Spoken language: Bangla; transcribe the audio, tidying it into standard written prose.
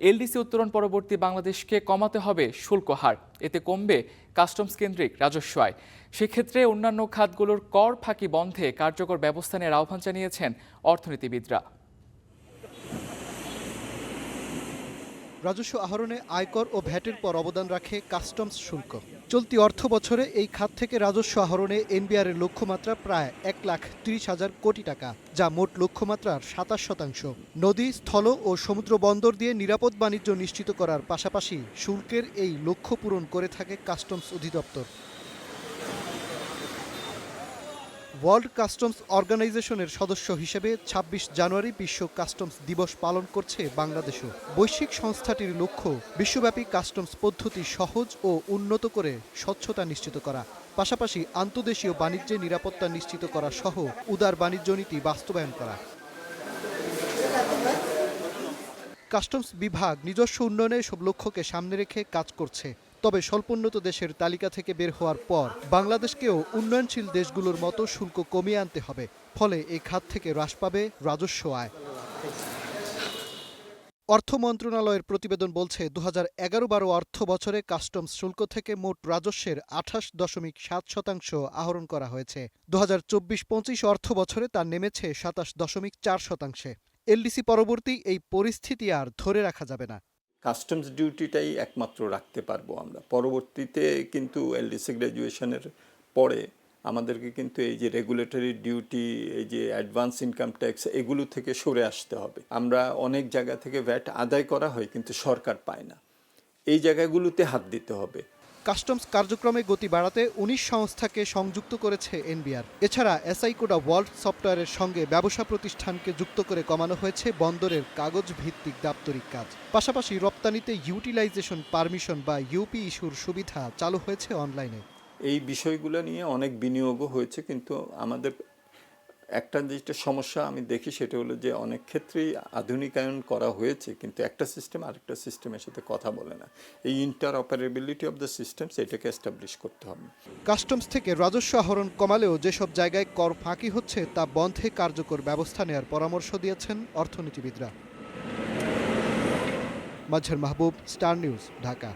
এলডিসি উত্তোলন পরবর্তী বাংলাদেশকে কমাতে হবে শুল্ক হার, এতে কমবে কাস্টমস কেন্দ্রিক রাজস্ব আয়। সেক্ষেত্রে অন্যান্য খাতগুলোর কর ফাঁকি বন্ধে কার্যকর ব্যবস্থা নেওয়ার আহ্বান জানিয়েছেন অর্থনীতিবিদরা। রাজস্ব আহরণে আয়কর ও ভ্যাটের পর অবদান রাখে কাস্টমস শুল্ক। চলতি অর্থ বছরে এই খাত থেকে রাজস্ব আহরণে এনবিআর এর লক্ষ্যমাত্রা প্রায় 1,30,000 কোটি টাকা, যা মোট লক্ষ্যমাত্রার 27%। নদী, স্থল ও সমুদ্র বন্দর দিয়ে নিরাপদ বাণিজ্য নিশ্চিত করার পাশাপাশি শুল্কের এই লক্ষ্য পূরণ করে থাকে কাস্টমস অধিদপ্তর। ওয়ার্ল্ড কাস্টমস অর্গানাইজেশনের সদস্য হিসেবে ২৬ জানুয়ারি বিশ্ব কাস্টমস দিবস পালন করছে বাংলাদেশও। বৈশ্বিক সংস্থাটির লক্ষ্য বিশ্বব্যাপী কাস্টমস পদ্ধতি সহজ ও উন্নত করে স্বচ্ছতা নিশ্চিত করা, পাশাপাশি আন্তদেশীয় বাণিজ্যে নিরাপত্তা নিশ্চিত করা সহ উদার বাণিজ্য নীতি বাস্তবায়ন করা। কাস্টমস বিভাগ নিজস্ব উন্নয়নে সব লক্ষ্যকে সামনে রেখে কাজ করছে। তবে স্বল্পোন্নত দেশের তালিকা থেকে বের হওয়ার পর বাংলাদেশকেও উন্নয়নশীল দেশগুলোর মতো শুল্ক কমিয়ে আনতে হবে। ফলে এই খাত থেকে হ্রাস পাবে রাজস্ব আয়। অর্থ মন্ত্রণালয়ের প্রতিবেদন বলছে ২০১১-১২ অর্থ বছরে কাস্টমস শুল্ক থেকে মোট রাজস্বের ২৮.৭% আহরণ করা হয়েছে। ২০২৪-২৫ অর্থ বছরে তা নেমেছে ২৭.৪%। এলডিসি পরবর্তী এই পরিস্থিতি আর ধরে রাখা যাবে না। কাস্টমস ডিউটিটাই একমাত্র রাখতে পারবো আমরা। পরবর্তীতে কিন্তু এলডিসি গ্র্যাজুয়েশনের পরে আমাদেরকে কিন্তু এই যে রেগুলেটরি ডিউটি, এই যে অ্যাডভান্স ইনকাম ট্যাক্স, এগুলো থেকে সরে আসতে হবে। আমরা অনেক জায়গা থেকে ভ্যাট আদায় করা হয় কিন্তু সরকার পায় না, এই জায়গাগুলোতে হাত দিতে হবে। কাস্টমস কার্যক্রমে গতি বাড়াতে ১৯ সংস্থাকে সংযুক্ত করেছে এনবিআর। এছাড়া এসআইকোডা ওয়ার্ল্ড সফটওয়্যারের সঙ্গে ব্যবসা প্রতিষ্ঠানকে যুক্ত করে কমানো হয়েছে বন্দরের কাগজ ভিত্তিক দাপ্তরিক কাজ। পাশাপাশি রপ্তানিতে ইউটিলাইজেশন পারমিশন বা ইউপি ইস্যুর সুবিধা চালু হয়েছে অনলাইনে। এই বিষয়গুলো নিয়ে অনেক বিনিয়োগও হয়েছে, কিন্তু আমাদের একটা যেটা সমস্যা আমি দেখি সেটা হলো যে অনেক ক্ষেত্রেই আধুনিকায়ন করা হয়েছে, কিন্তু একটা সিস্টেম আরেকটা সিস্টেমের সাথে কথা বলে না। এই ইন্টারঅপারেবিলিটি অফ দ্য সিস্টেমস, এটাকে এস্টাবলিশ করতে হবে। কাস্টমস থেকে রাজস্ব আহরণ কমালেও যেসব জায়গায় কর ফাঁকি হচ্ছে তা বন্ধে কার্যকর ব্যবস্থা নেওয়ার পরামর্শ দিয়েছেন অর্থনীতিবিদরা। মাজহার মাহবুব, স্টার নিউজ, ঢাকা।